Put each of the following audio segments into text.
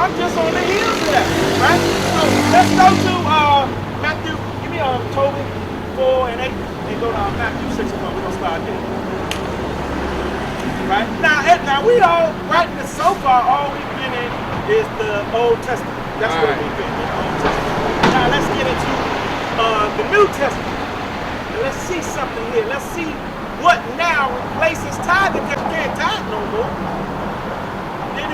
I'm just on the heels of that, right? So let's go to Matthew. Give me Toby 4 and 8, and go to Matthew 6 and 1. We're gonna start there. Right now we all so far all we've been in is the Old Testament. That's where we've been, the Old Testament. Now let's get into the New Testament. And let's see something here. Let's see what now replaces tithing, because you can't tithe no more. And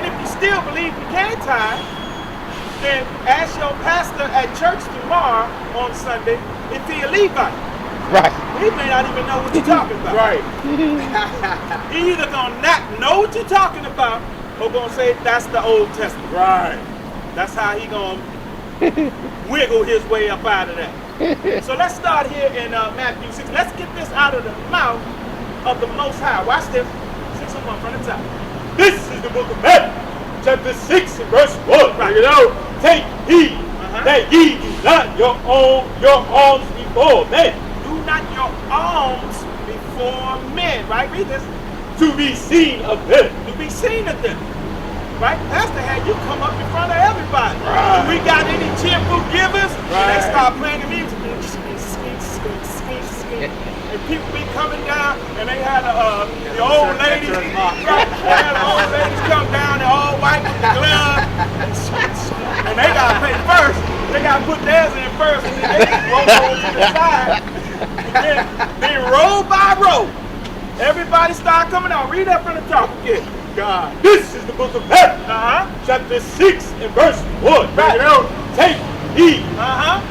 if you still believe you can tithe, then ask your pastor at church tomorrow on Sunday if he a Levite. Right. He may not even know what you're talking about. Right. He either gonna not know what you're talking about or gonna say that's the Old Testament. Right. That's how he gonna wiggle his way up out of that. So let's start here in Matthew 6. Let's get this out of the mouth of the Most High. Watch this. 6 and 1 from the top. This is the book of Matthew, chapter 6 and verse 1. Right. You know, take heed that ye do not your alms before men. Do not your alms before men. Right? Read this. To be seen of them. To be seen of them. Right? Pastor had you come up in front of everybody. Right. We got any cheerful givers? And they Right. start playing the music. And people be coming down, and they had the old ladies, right? They had the old ladies come down, they're all white with the glove, and they gotta pay first. They gotta put theirs in first, and then they just roll over to the side. And then row by row, everybody start coming out. Read that from the top again. God. This is the book of Matthew, chapter 6 and verse 1. Right. You know, take heed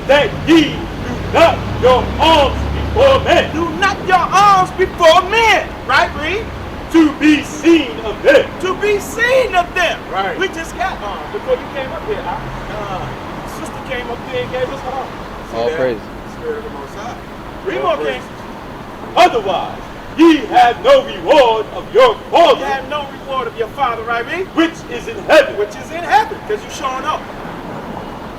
that ye do not your alms before men. Do not your alms before men. Right, read. To be seen of them. To be seen of them. Right. We just got before you came up here. Sister came up here and gave us alms. All praise. Spirit of the Most High. Read more, King. Otherwise, ye have no reward of your You Father, have no reward of your Father, right, read? which is in heaven. Which is in heaven, because you showing up.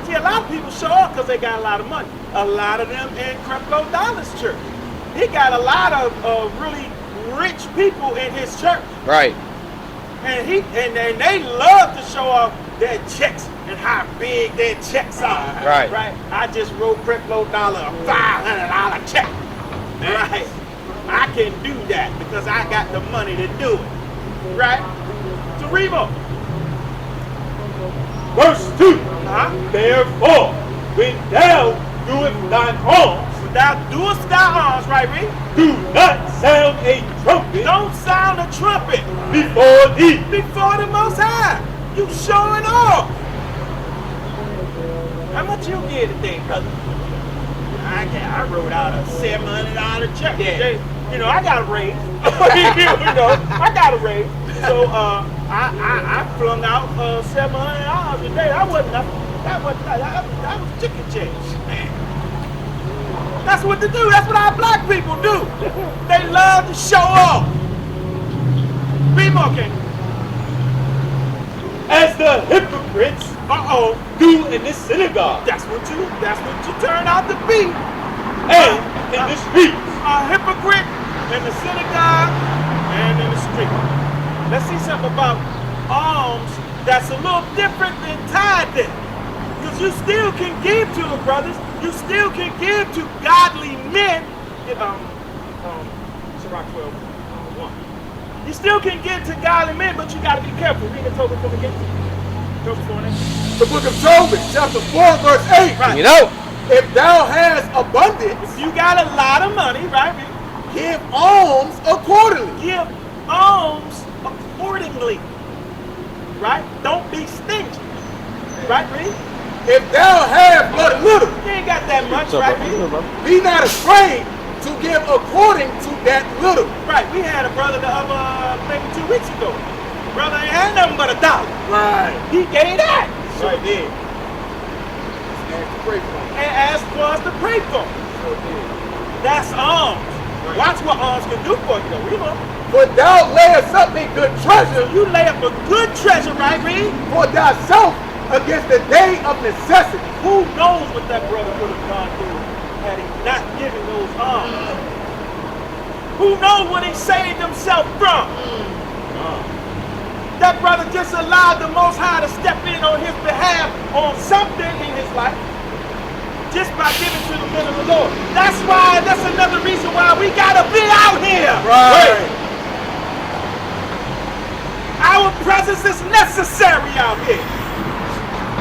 See, a lot of people show up because they got a lot of money. A lot of them in Creflo Dollar's church. He got a lot of really rich people in his church. Right. And they love to show off their checks and how big their checks are. Right. Right. I just wrote Creflo Dollar a $500 check. Right. I can do that because I got the money to do it. Right. So read more. Verse 2. Therefore, when thou doest thine alms, When thou doest thy alms, right, read? do not sound a trumpet Don't sound a trumpet before thee. before the Most High. You showing off. How much you get today, brother? I wrote out a $700 check. Yeah. You know, I got a raise. You know, I got a raise. So I flung out $700 a day. That wasn't nothing. That was chicken change. That's what they do. That's what our black people do. They love to show off. Read more, King. As the hypocrites do in the synagogue That's what you turn out to be. and in the streets. A hypocrite in the synagogue and in the street. Let's see something about alms that's a little different than tithing. Because you still can give to the brothers. You still can give to godly men. Sirach 12:1. You still can give to godly men, but you got to be careful. Read the Tobit from again. Tobit 4 and 8. The book of Tobit, chapter 4, verse 8. Right. You know. If thou hast abundance, If you got a lot of money, right? give alms accordingly. Give alms accordingly. Right? Don't be stingy. Right, Reed? If thou hast but a little, You ain't got that much, What's up, right, brother? Reed? What's up, brother? be not afraid to give according to that little. Right, we had a brother the other, maybe 2 weeks ago. Brother ain't had nothing but $1. Right. He gave that. Sure did. Ask to pray for him. And asked for us to pray for him. Sure did. That's alms. Right. Watch what alms can do for you, though. Read on. For thou layest up a good treasure You lay up a good treasure, right, Reed? for thyself against the day of necessity. Who knows what that brother would have gone through had he not given those alms? Who knows what he saved himself from? that brother just allowed the Most High to step in on his behalf on something in his life just by giving to the men of the Lord. That's another reason why we gotta be out here. Right. Our presence is necessary out here.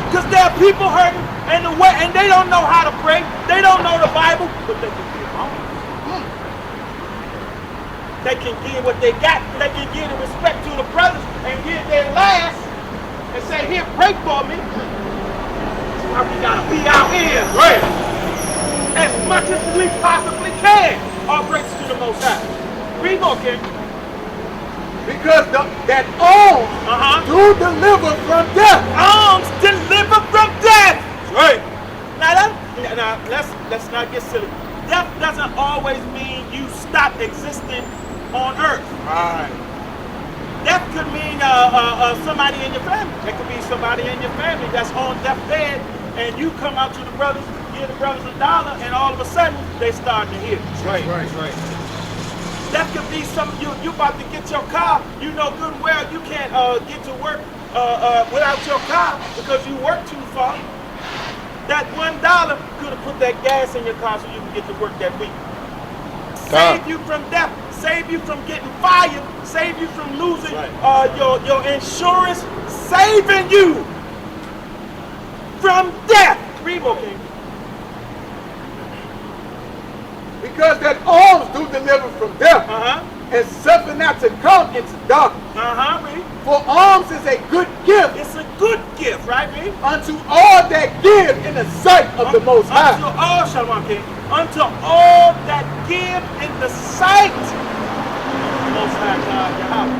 Because there are people hurting and they don't know how to pray. They don't know the Bible, but they can give home. They can give what they got. They can give the respect to the brothers and give their last and say, here, pray for me. Why we gotta be out here. Right. As much as we possibly can. All praise to the Most High. Read more, King. Because that alms do deliver from death. Alms deliver from death. Right. Now let's not get silly. Death doesn't always mean you stop existing on earth. Right. Death could mean somebody in your family. It could be somebody in your family that's on deathbed, and you come out to the brothers, give the brothers $1, and all of a sudden they start to hear. Right. That could be you about to get your car. You know good and well you can't get to work without your car because you work too far. That $1 could have put that gas in your car so you can get to work that week. Save you from death. Save you from getting fired. Save you from losing your insurance. Saving you from death. Read more, King. Because that alms do deliver from death, and suffer not to come into darkness. Read. For alms is a good gift. It's a good gift, right, read? Unto all that give in the sight of the Most High. Unto all, Shalom, King. Unto all that give in the sight of the Most High God, Yahweh.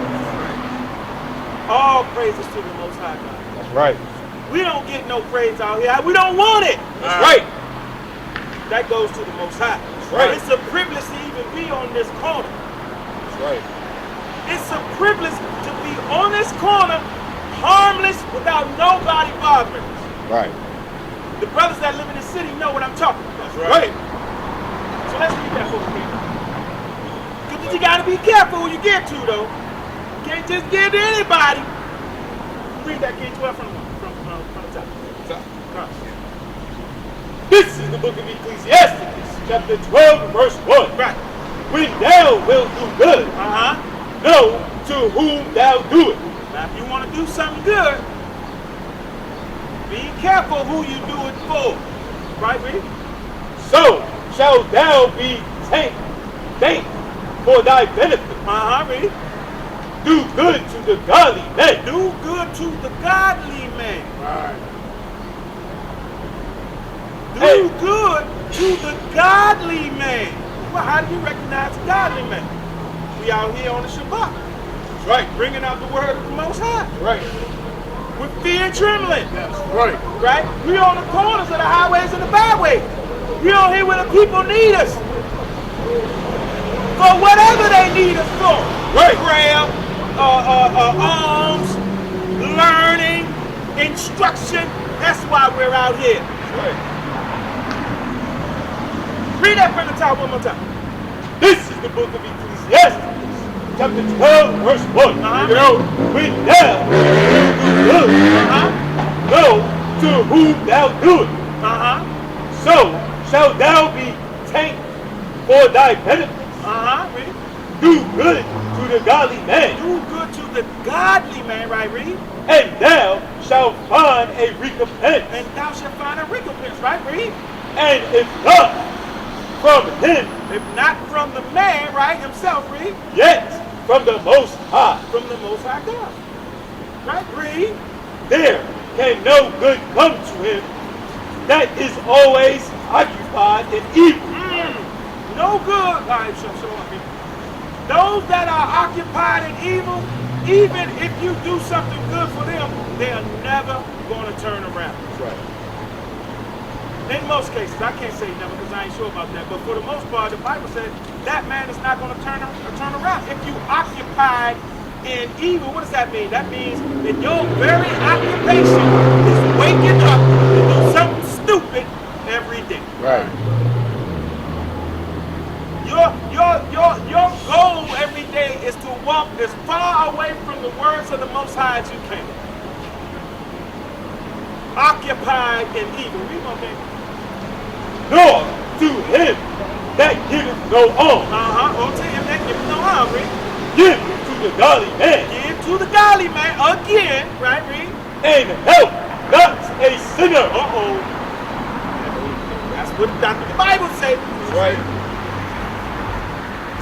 All praises to the Most High God. That's right. We don't get no praise out here. We don't want it. That's right. That goes to the Most High. Right. It's a privilege to even be on this corner. That's right. It's a privilege to be on this corner, harmless, without nobody bothering us. Right. The brothers that live in the city know what I'm talking about. That's right. So let's read that over here. Because you got to be careful who you give to, though. You can't just give to anybody. Read that, King 12 from the top. This is the book of Ecclesiastes, chapter 12, verse 1. Right. When thou wilt do good, know to whom thou doest. Now, if you want to do something good, be careful who you do it for. Right, read? So shalt thou be thanked for thy benefit. Read. Do good to the godly man. Do good to the godly man. Right. Do good to the godly man. Well, how do you recognize a godly man? We out here on the Shabbat. That's right. Bringing out the word of the Most High. Right. With fear and trembling. That's right. Right? We on the corners of the highways and the byways. We on here where the people need us. For whatever they need us for. Right. Prayer, alms, learning, instruction. That's why we're out here. That's right. Read that from the top one more time. This is the book of Ecclesiastes, chapter 12, verse 1. You know, when thou wilt do good, know to whom thou doest. So shalt thou be thanked for thy benefits. Read. Do good to the godly man. Do good to the godly man, right, read? And thou shalt find a recompense. And thou shalt find a recompense, right, read? And if not from him, if not from the man, right, himself, read? Yet from the Most High. From the Most High God. Right, read? There can no good come to him that is always occupied in evil. No good. All right, show up here. Those that are occupied in evil, even if you do something good for them, they are never going to turn around. That's right. In most cases, I can't say never because I ain't sure about that, but for the most part, the Bible says that man is not going to turn around. If you occupied in evil, what does that mean? That means that your very occupation is waking up to do something stupid every day. Right. Your goal every day is to walk as far away from the words of the Most High as you can. Occupied in evil. Read my man. Nor to him that giveth no alms. Oh, to him that giveth no alms. Read. Give to the godly man. Give to the godly man again. Right, read. And help not a sinner. That's what the Bible says. Right.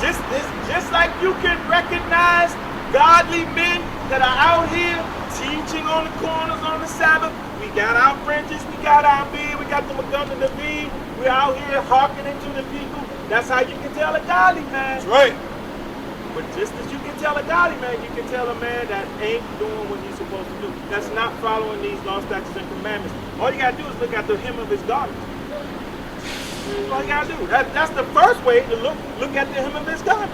Just like you can recognize godly men that are out here teaching on the corners on the Sabbath. We got our fringes, we got our beard, we got the McGunn the V. We're out here hearkening to the people. That's how you can tell a godly man. That's right. But just as you can tell a godly man, you can tell a man that ain't doing what he's supposed to do. That's not following these law, statutes, and commandments. All you gotta do is look at the hem of his garment. That's all you gotta do. That's the first way to look at the hem of his garment.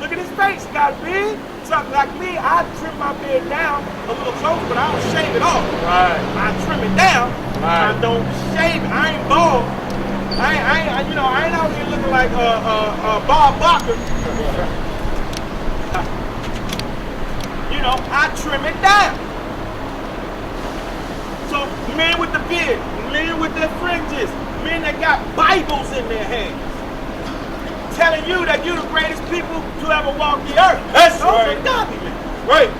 Look at his face. He got a beard. Something like me, I trim my beard down a little closer, but I don't shave it off. Right. I trim it down. Right. I don't shave it. I ain't bald. I ain't out here looking like Bob Barker. I trim it down. So men with the beard, men with their fringes, men that got Bibles in their hands, telling you that you're the greatest people to ever walk the earth. That's Those right. are godly men. Right.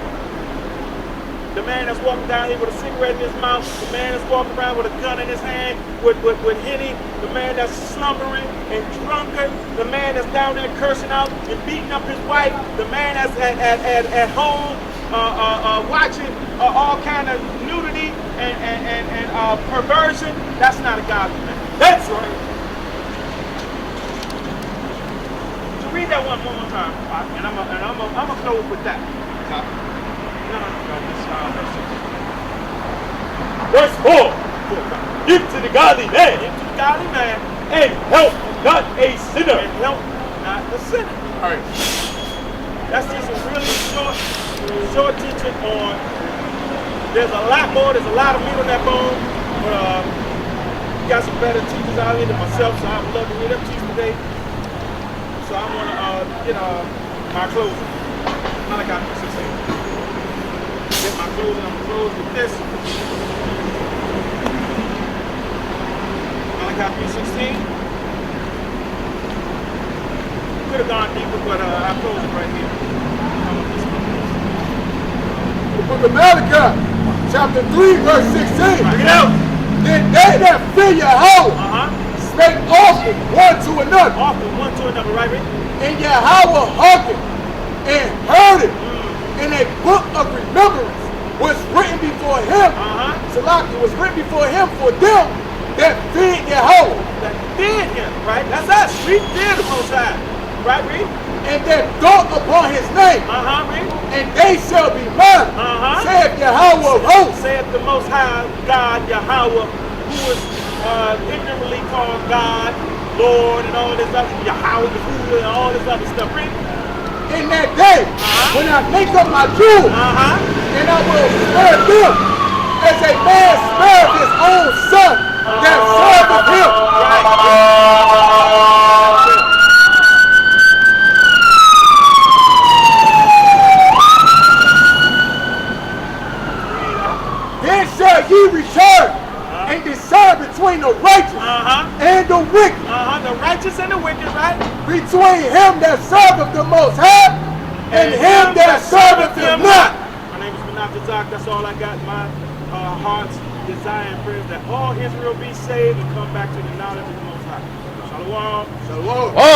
The man that's walking down here with a cigarette in his mouth, the man that's walking around with a gun in his hand with Henny, the man that's slumbering and drunken, the man that's down there cursing out and beating up his wife, the man that's at home watching all kind of nudity and perversion. That's not a godly man. That's right. So read that one more time, and I'm gonna close with that. Verse 4. Give to the godly man. Give to the godly man. And help not a sinner. And help not the sinner. All right. That's just a really short teaching on. There's a lot more. There's a lot of meat on that bone. But you got some better teachers out here than myself, so I would love to hear them teach today. So I want to get my closing. Malachi 16. Get my closing. I'm gonna close with this. Malachi 3:16. Could have gone deeper, but I close it right here. The book of Malachi, chapter 3, verse 16. Bring it out. Then they that fear Yahweh spake often one to another, Often one to another, right? and Yahweh hearkened and heard it. And a book of remembrance was written before him. Salaki was written before him for them that feared Yahweh. That feared him, right? That's us. We fear the Most High. Right, read? And that thought upon his name. Read? And they shall be mine. Saith Yahweh of hosts. Saith the Most High God, Yahweh, who is ignorantly called God, Lord, and all this other, Yahweh, Yahuwah, and all this other stuff. Read? In that day, when I make up my jewels, and I will spare them as a man spared his own son that serveth him. Then shall ye return and discern between the righteous and the wicked. The righteous and the wicked, right? Between him that serveth the Most High and him that serveth him not. My name is Menachem Zach. That's all I got. My heart's desire and prayers that all Israel be saved and come back to the knowledge of the Most High. Shalom. Shalom. Oh.